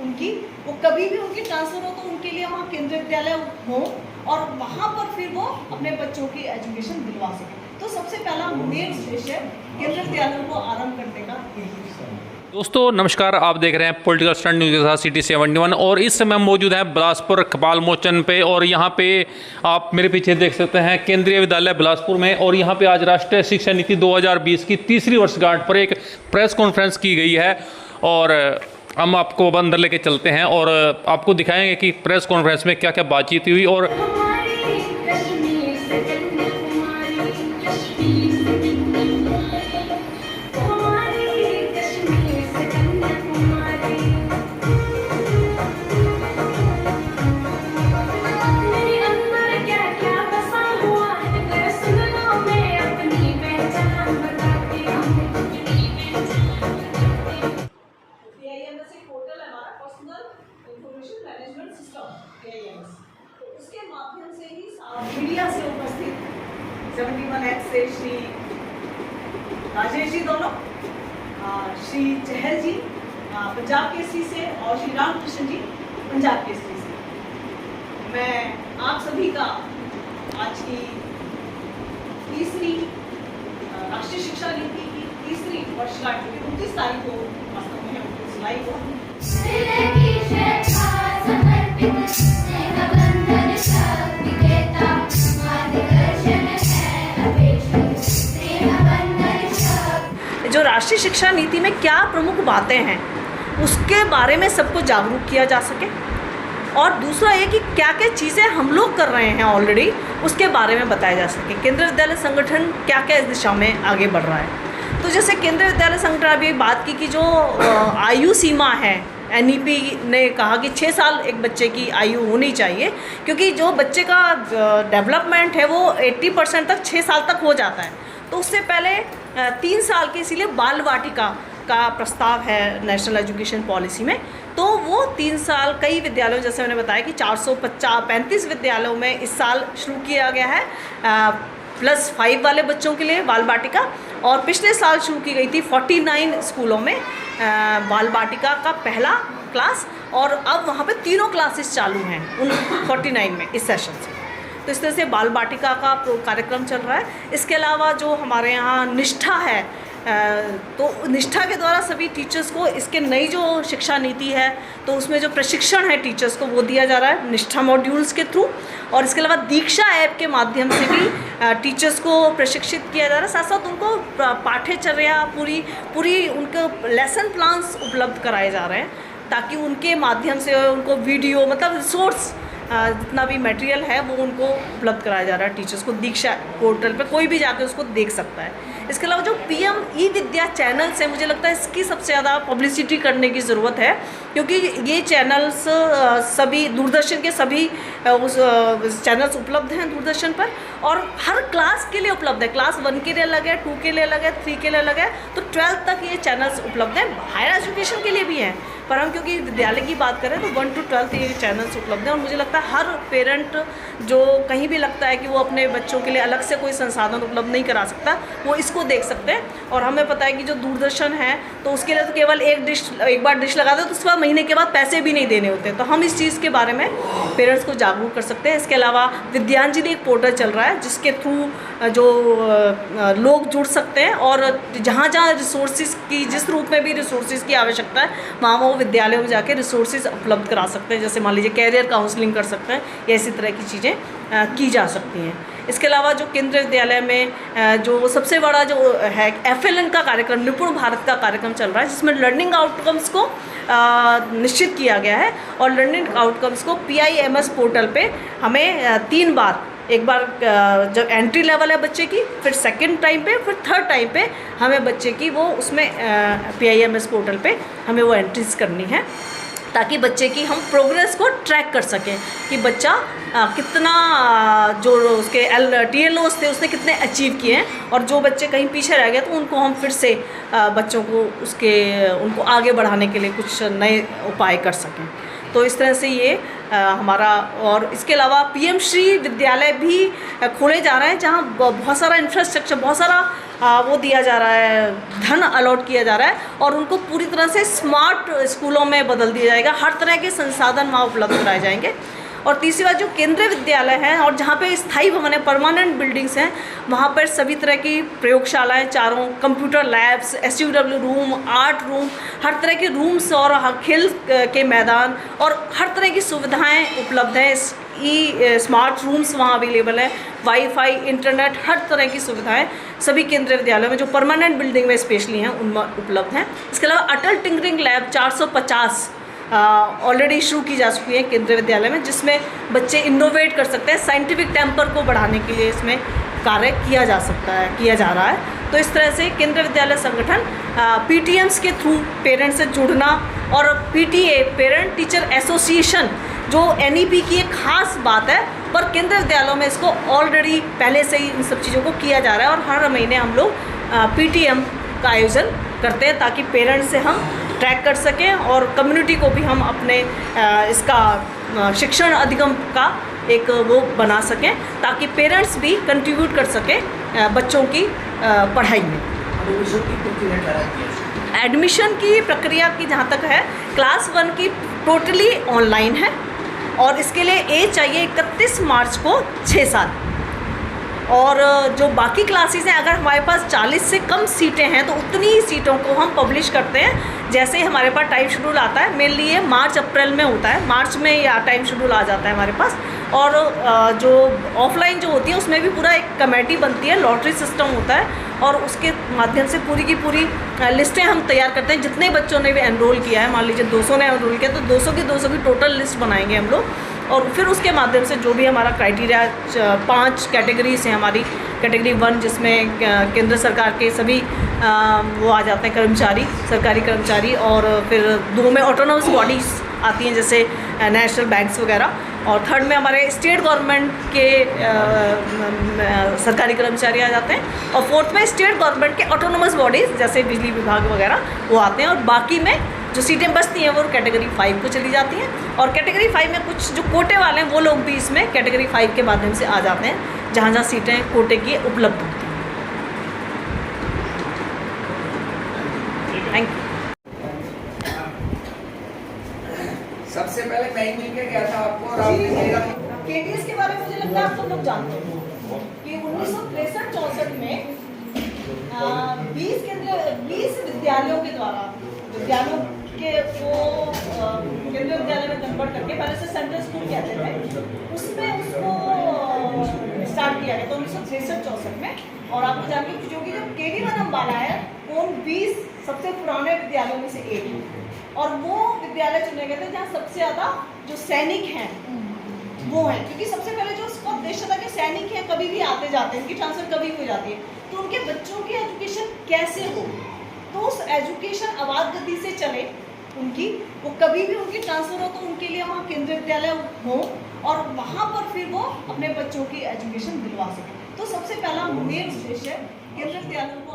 उनकी, वो कभी भी उनकी ट्रांसफ़र हो तो उनके लिए वहाँ केंद्रीय विद्यालय हो और वहाँ पर फिर वो अपने बच्चों की एजुकेशन दिलवा सकें। तो सबसे पहला मेन उद्देश्य केंद्रीय विद्यालयों को आरंभ करने का यही है। दोस्तों नमस्कार, आप देख रहे हैं पॉलिटिकल स्टंट न्यूज़ के साथ सिटी 71 और इस समय मौजूद है बिलासपुर कपाल मोचन पे। और यहाँ पे आप मेरे पीछे देख सकते हैं केंद्रीय विद्यालय बिलासपुर में। और यहाँ पे आज राष्ट्रीय शिक्षा नीति 2020 की तीसरी वर्षगांठ पर एक प्रेस कॉन्फ्रेंस की गई है और हम आपको अंदर लेके चलते हैं और आपको दिखाएंगे कि प्रेस कॉन्फ्रेंस में क्या क्या बातचीत हुई। और मीडिया से उपस्थित 71X से श्री राजेश जी दोनों, श्री चहल जी पंजाब केसरी से और श्री रामकृष्ण जी पंजाब केसरी से, मैं आप सभी का आज की तीसरी राष्ट्रीय शिक्षा नीति की तीसरी वर्षगांठ की 29 तारीख को वास्तव में 29 जुलाई को जो राष्ट्रीय शिक्षा नीति में क्या प्रमुख बातें हैं उसके बारे में सबको जागरूक किया जा सके, और दूसरा ये कि क्या क्या चीज़ें हम लोग कर रहे हैं ऑलरेडी उसके बारे में बताया जा सके। केंद्रीय विद्यालय संगठन क्या क्या इस दिशा में आगे बढ़ रहा है। तो जैसे केंद्रीय विद्यालय संगठन अभी बात की कि जो आयु सीमा है, NEP ने कहा कि 6 साल एक बच्चे की आयु होनी चाहिए, क्योंकि जो बच्चे का डेवलपमेंट है वो 80% तक 6 साल तक हो जाता है। तो उससे पहले 3 साल के, इसीलिए बाल वाटिका का प्रस्ताव है नेशनल एजुकेशन पॉलिसी में। तो वो 3 साल कई विद्यालयों, जैसे मैंने बताया कि 435 विद्यालयों में इस साल शुरू किया गया है +5 वाले बच्चों के लिए बाल वाटिका, और पिछले साल शुरू की गई थी 49 स्कूलों में बाल वाटिका का पहला क्लास, और अब वहाँ पे तीनों क्लासेस चालू हैं उन 49 में इस सेशन से। तो इस तरह से बाल वाटिका का कार्यक्रम चल रहा है। इसके अलावा जो हमारे यहाँ निष्ठा है, तो निष्ठा के द्वारा सभी टीचर्स को, इसके नई जो शिक्षा नीति है तो उसमें जो प्रशिक्षण है टीचर्स को वो दिया जा रहा है निष्ठा मॉड्यूल्स के थ्रू। और इसके अलावा दीक्षा ऐप के माध्यम से भी टीचर्स को प्रशिक्षित किया जा रहा है। साथ साथ उनको पाठ्यचर्या पूरी उनको लेसन प्लान्स उपलब्ध कराए जा रहे हैं, ताकि उनके माध्यम से उनको वीडियो, मतलब रिसोर्स जितना भी मटेरियल है वो उनको उपलब्ध कराया जा रहा है टीचर्स को। दीक्षा पोर्टल पे कोई भी जाकर उसको देख सकता है। इसके अलावा जो PM ई-विद्या चैनल्स हैं, मुझे लगता है इसकी सबसे ज़्यादा पब्लिसिटी करने की ज़रूरत है, क्योंकि ये चैनल्स सभी दूरदर्शन के सभी चैनल्स उपलब्ध हैं दूरदर्शन पर, और हर क्लास के लिए उपलब्ध है। क्लास 1 के लिए अलग है, 2 के लिए अलग है, 3 के लिए अलग है, तो 12th तक ये चैनल्स उपलब्ध हैं। हायर एजुकेशन के लिए भी हैं, पर हम क्योंकि विद्यालय की बात करें तो 1 to 12th ये चैनल्स उपलब्ध हैं। और मुझे लगता है हर पेरेंट जो कहीं भी लगता है कि वो अपने बच्चों के लिए अलग से कोई संसाधन उपलब्ध नहीं करा सकता, वो इसको देख सकते हैं। और हमें पता है कि जो दूरदर्शन है तो उसके लिए तो केवल एक बार डिश लगा दो तो उसके बाद महीने के बाद पैसे भी नहीं देने होते। तो हम इस चीज़ के बारे में पेरेंट्स को जागरूक कर सकते हैं। इसके अलावा विद्यांजलि एक पोर्टल चल रहा है जिसके थ्रू जो लोग जुड़ सकते हैं, और जहाँ रिसोर्सेज की, जिस रूप में भी रिसोर्सेज की आवश्यकता है वहाँ वो विद्यालयों में जाके रिसोर्सेज उपलब्ध करा सकते हैं। जैसे मान लीजिए कैरियर काउंसलिंग कर सकते हैं, या इसी तरह की चीज़ें की जा सकती हैं। इसके अलावा जो केंद्रीय विद्यालय में जो सबसे बड़ा जो है FLN का कार्यक्रम, निपुण भारत का कार्यक्रम चल रहा है, जिसमें लर्निंग आउटकम्स को निश्चित किया गया है। और लर्निंग आउटकम्स को PIMS पोर्टल पे हमें 3 बार, एक बार जब एंट्री लेवल है बच्चे की, फिर सेकंड टाइम पे, फिर थर्ड टाइम पे हमें बच्चे की वो उसमें PIMS पोर्टल पे हमें वो एंट्रीज करनी है, ताकि बच्चे की हम प्रोग्रेस को ट्रैक कर सकें कि बच्चा कितना जो उसके TLOs थे उसने कितने अचीव किए हैं, और जो बच्चे कहीं पीछे रह गए तो उनको हम फिर से बच्चों को उनको आगे बढ़ाने के लिए कुछ नए उपाय कर सकें। तो इस तरह से ये हमारा, और इसके अलावा PM श्री विद्यालय भी खोले जा रहे हैं, जहाँ बहुत सारा इंफ्रास्ट्रक्चर, बहुत सारा वो दिया जा रहा है, धन अलॉट किया जा रहा है और उनको पूरी तरह से स्मार्ट स्कूलों में बदल दिया जाएगा। हर तरह के संसाधन वहाँ उपलब्ध कराए जाएंगे। और तीसरी बात, जो केंद्रीय विद्यालय हैं और जहाँ पे स्थायी भवन है, परमानेंट बिल्डिंग्स हैं, वहाँ पर सभी तरह की प्रयोगशालाएं, चारों computer labs, SUW room, art room, हर तरह के रूम्स और खेल के मैदान और हर तरह की सुविधाएं उपलब्ध हैं। स्मार्ट रूम्स वहाँ अवेलेबल हैं, वाईफाई, इंटरनेट, हर तरह की सुविधाएं सभी केंद्रीय विद्यालयों में जो परमानेंट बिल्डिंग में स्पेशली हैं उनमें उपलब्ध हैं। इसके अलावा अटल टिंकरिंग लैब 450 ऑलरेडी शुरू की जा चुकी है केंद्रीय विद्यालय में, जिसमें बच्चे इनोवेट कर सकते हैं। साइंटिफिक टेम्पर को बढ़ाने के लिए इसमें कार्य किया जा रहा है। तो इस तरह से केंद्रीय विद्यालय संगठन PTMs के थ्रू पेरेंट्स से जुड़ना और PTA पेरेंट टीचर एसोसिएशन जो NEP की एक खास बात है, पर केंद्रीय विद्यालयों में इसको ऑलरेडी पहले से ही इन सब चीज़ों को किया जा रहा है और हर महीने हम लोग PTM का आयोजन करते हैं ताकि पेरेंट्स से हम ट्रैक कर सकें और कम्युनिटी को भी हम अपने इसका शिक्षण अधिगम का एक वो बना सकें ताकि पेरेंट्स भी कंट्रीब्यूट कर सकें बच्चों की पढ़ाई में। एडमिशन की प्रक्रिया की जहाँ तक है, क्लास 1 की टोटली ऑनलाइन है और इसके लिए एज चाहिए 31 मार्च को 6 साल। और जो बाकी क्लासेस हैं, अगर हमारे पास 40 से कम सीटें हैं तो उतनी ही सीटों को हम पब्लिश करते हैं। जैसे ही हमारे पास टाइम शेड्यूल आता है, मेनली ये मार्च अप्रैल में होता है, मार्च में या टाइम शेड्यूल आ जाता है हमारे पास। और जो ऑफलाइन जो होती है उसमें भी पूरा एक कमेटी बनती है, लॉटरी सिस्टम होता है और उसके माध्यम से पूरी की पूरी लिस्टें हम तैयार करते हैं। जितने बच्चों ने भी एनरोल किया है, मान लीजिए 200 ने एनरोल किया तो 200 की टोटल लिस्ट बनाएंगे हम लोग और फिर उसके माध्यम से जो भी हमारा क्राइटेरिया 5 कैटेगरीज हैं हमारी। कैटेगरी 1 जिसमें केंद्र सरकार के सभी वो आ जाते हैं कर्मचारी, सरकारी कर्मचारी, और फिर 2 में ऑटोनोमस बॉडीज़ आती हैं जैसे नेशनल बैंक्स वगैरह, और 3rd में हमारे स्टेट गवर्नमेंट के सरकारी कर्मचारी आ जाते हैं, और 4th में स्टेट गवर्नमेंट के ऑटोनोमस बॉडीज़ जैसे बिजली विभाग वगैरह वो आते हैं। और बाकी में जो सीटें बचती हैं वो कैटेगरी 5 को चली जाती हैं। और कैटेगरी 5 में कुछ जो कोटे वाले हैं वो लोग भी इसमें कैटेगरी 5 के माध्यम से आ जाते हैं जहाँ जहाँ सीटें कोटे की उपलब्ध होती हैं। Thank you. सबसे पहले मैं ही मिलकर गया था आपको और आपने मेरा KTS के बारे में मुझे लगता है आप सब लोग जानते हो कि 1963-64 में 20 विद्यालयों के द्वारा विद्यालयों के वो केंद्रीय विद्यालय में कन्वर्ट करके, पहले से सेंट्रल स्कूल कहते थे, उसमें उसको स्टार्ट किया गया था 1963-64 में। और आपको जान के जो कि जब KD1 अम्बाला है वो 20 सबसे पुराने विद्यालयों में से एक है और वो विद्यालय चुने गए थे जहाँ सबसे ज़्यादा जो सैनिक हैं वो हैं, क्योंकि सबसे पहले जो उसका उद्देश्य था कि सैनिक हैं कभी भी आते जाते हैं, उनकी ट्रांसफ़र कभी भी हो जाती है, तो उनके बच्चों की एजुकेशन कैसे हो, तो उस एजुकेशन आवाज़ गति से चले उनकी, वो कभी भी उनकी ट्रांसफ़र हो तो उनके लिए वहाँ केंद्रीय विद्यालय हो और वहाँ पर फिर वो अपने बच्चों की एजुकेशन दिलवा सकें। तो सबसे पहला मेन उद्देश्य केंद्रीय विद्यालयों को